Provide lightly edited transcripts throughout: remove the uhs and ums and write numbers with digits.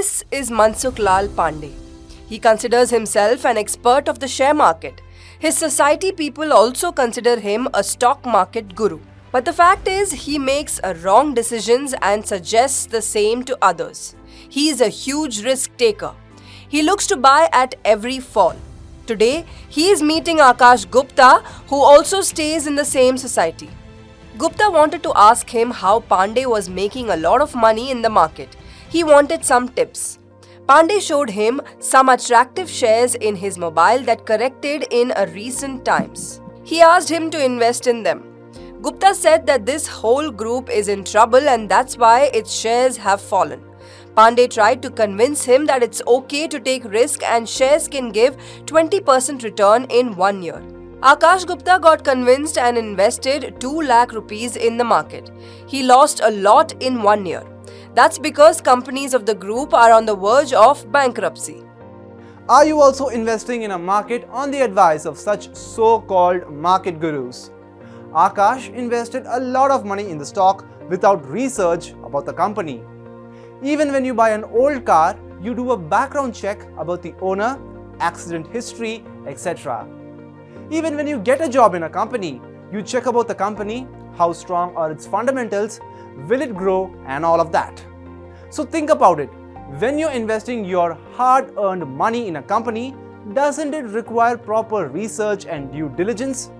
This is Mansukh Lal Pandey. He considers himself an expert of the share market. His society people also consider him a stock market guru. But the fact is, he makes wrong decisions and suggests the same to others. He is a huge risk taker. He looks to buy at every fall. Today, he is meeting Akash Gupta, who also stays in the same society. Gupta wanted to ask him how Pandey was making a lot of money in the market. He wanted some tips. Pandey showed him some attractive shares in his mobile that corrected in recent times. He asked him to invest in them. Gupta said that this whole group is in trouble and that's why its shares have fallen. Pandey tried to convince him that it's okay to take risk and shares can give 20% return in 1 year. Akash Gupta got convinced and invested 2 lakh rupees in the market. He lost a lot in 1 year. That's because companies of the group are on the verge of bankruptcy. Are you also investing in a market on the advice of such so-called market gurus? Akash invested a lot of money in the stock without research about the company. Even when you buy an old car, you do a background check about the owner, accident history, etc. Even when you get a job in a company, you check about the company, how strong are its fundamentals, will it grow, and all of that. So think about it. When you're investing your hard-earned money in a company, doesn't it require proper research and due diligence?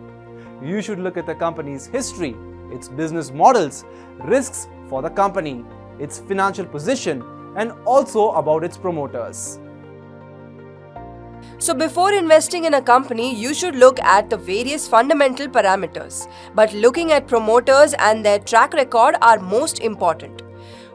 You should look at the company's history, its business models, risks for the company, its financial position, and also about its promoters. So before investing in a company, you should look at the various fundamental parameters. But looking at promoters and their track record are most important.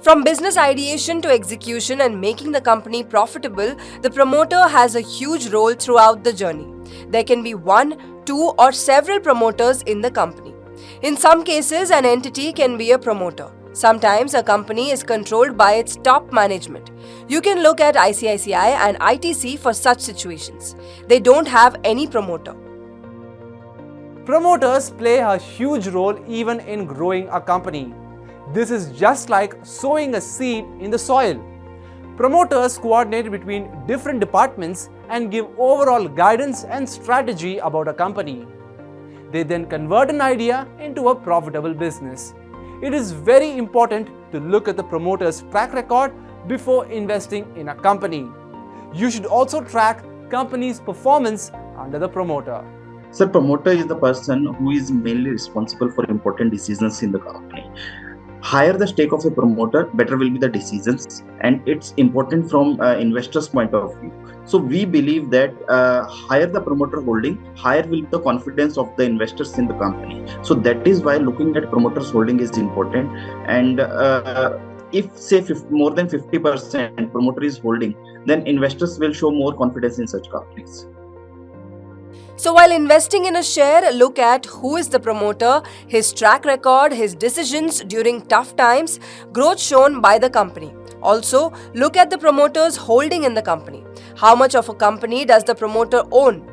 From business ideation to execution and making the company profitable, the promoter has a huge role throughout the journey. There can be 1, 2, or several promoters in the company. In some cases, an entity can be a promoter. Sometimes a company is controlled by its top management. You can look at ICICI and ITC for such situations. They don't have any promoter. Promoters play a huge role even in growing a company. This is just like sowing a seed in the soil. Promoters coordinate between different departments and give overall guidance and strategy about a company. They then convert an idea into a profitable business. It is very important to look at the promoter's track record before investing in a company. You should also track company's performance under the promoter. Sir, promoter is the person who is mainly responsible for important decisions in the company. Higher the stake of a promoter, better will be the decisions, and it's important from investors' point of view. So we believe that higher the promoter holding, higher will be the confidence of the investors in the company. So that is why looking at promoters holding is important. And if say more than 50% promoter is holding, then investors will show more confidence in such companies. So while investing in a share, look at who is the promoter, his track record, his decisions during tough times, growth shown by the company. Also, look at the promoter's holding in the company. How much of a company does the promoter own?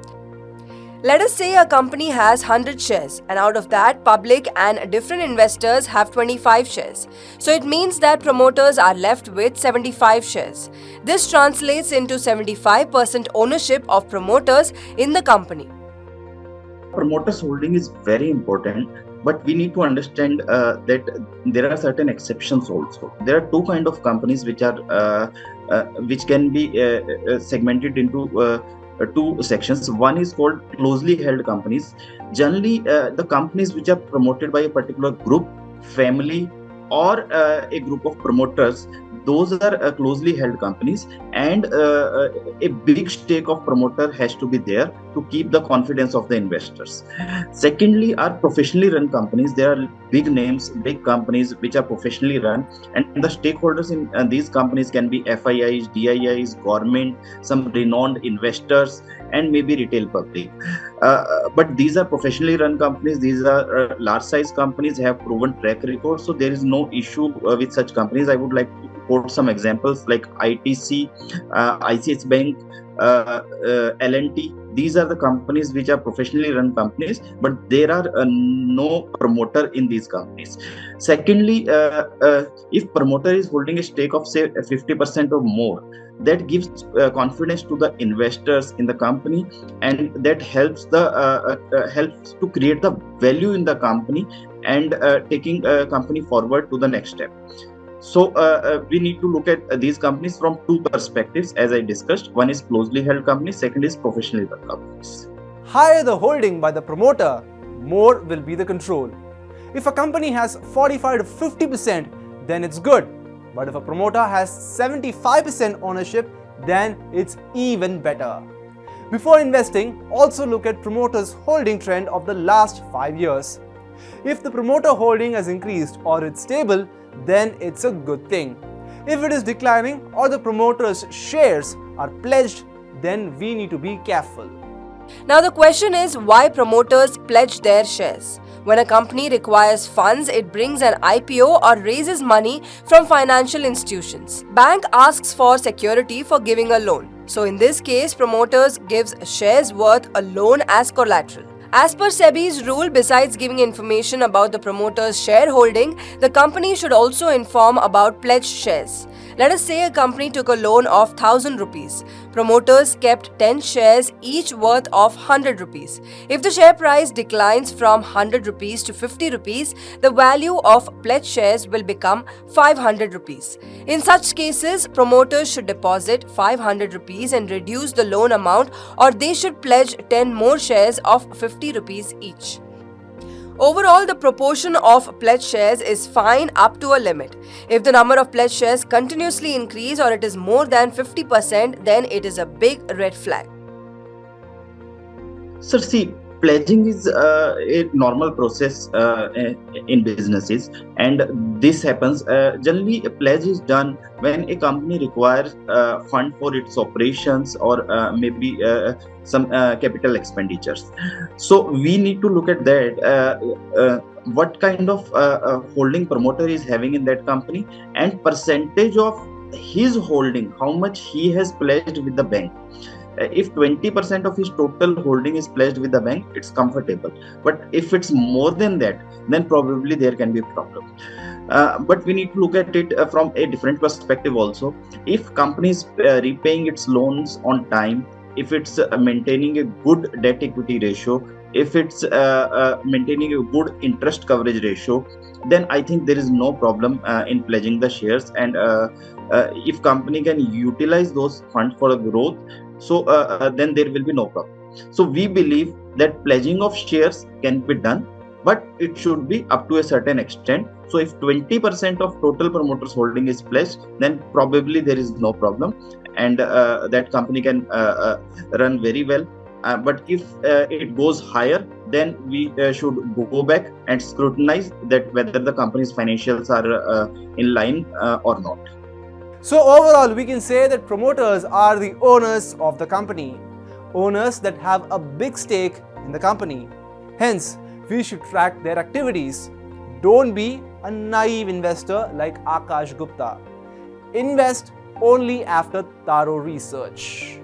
Let us say a company has 100 shares and out of that, public and different investors have 25 shares. So it means that promoters are left with 75 shares. This translates into 75% ownership of promoters in the company. Promoters holding is very important, but we need to understand that there are certain exceptions also. There are two kinds of companies which can be segmented into two sections. One is called closely held companies. Generally, the companies which are promoted by a particular group, family, or a group of promoters, those are closely held companies, and a big stake of promoter has to be there to keep the confidence of the investors. Secondly, are professionally run companies. There are big names, big companies which are professionally run, and the stakeholders in these companies can be FIIs, DIIs, government, some renowned investors, and maybe retail public. But these are professionally run companies. These are large size companies, have proven track record, so there is no issue with such companies. I would like to quote some examples like ITC, ICICI Bank, L&T. these are the companies which are professionally run companies, but there are no promoter in these companies. Secondly, if promoter is holding a stake of say 50% or more, that gives confidence to the investors in the company, and that helps helps to create the value in the company and taking a company forward to the next step. So we need to look at these companies from two perspectives, as I discussed. One is closely held companies, second is professionally run companies. Higher the holding by the promoter, more will be the control. If a company has 45 to 50%, then it's good. But if a promoter has 75% ownership, then it's even better. Before investing, also look at promoter's holding trend of the last 5 years. If the promoter holding has increased or it's stable, then it's a good thing. If it is declining or the promoter's shares are pledged, then we need to be careful. Now the question is, why promoters pledge their shares? When a company requires funds, it brings an IPO or raises money from financial institutions. Bank asks for security for giving a loan. So in this case, promoters gives shares worth a loan as collateral. As per SEBI's rule, besides giving information about the promoter's shareholding, the company should also inform about pledged shares. Let us say a company took a loan of 1000 rupees. Promoters kept 10 shares, each worth of 100 rupees. If the share price declines from 100 rupees to 50 rupees, the value of pledged shares will become 500 rupees. In such cases, promoters should deposit 500 rupees and reduce the loan amount, or they should pledge 10 more shares of 50 rupees each. Overall, the proportion of pledged shares is fine up to a limit. If the number of pledged shares continuously increase or it is more than 50%, then it is a big red flag. So see, pledging is a normal process in businesses, and this happens generally. A pledge is done when a company requires fund for its operations or maybe some capital expenditures. So we need to look at that, what kind of holding promoter is having in that company, and percentage of his holding, how much he has pledged with the bank. If 20% of his total holding is pledged with the bank, it's comfortable. But if it's more than that, then probably there can be a problem. But we need to look at it from a different perspective also. If company is repaying its loans on time, if it's maintaining a good debt equity ratio, if it's maintaining a good interest coverage ratio, then I think there is no problem in pledging the shares. And if company can utilize those funds for growth, so then there will be no problem. So we believe that pledging of shares can be done, but it should be up to a certain extent. So if 20% of total promoters holding is pledged, then probably there is no problem, and that company can run very well. But if it goes higher, then we should go back and scrutinize that whether the company's financials are in line or not. So overall, we can say that promoters are the owners of the company, owners that have a big stake in the company. Hence, we should track their activities. Don't be a naive investor like Akash Gupta. Invest only after thorough research.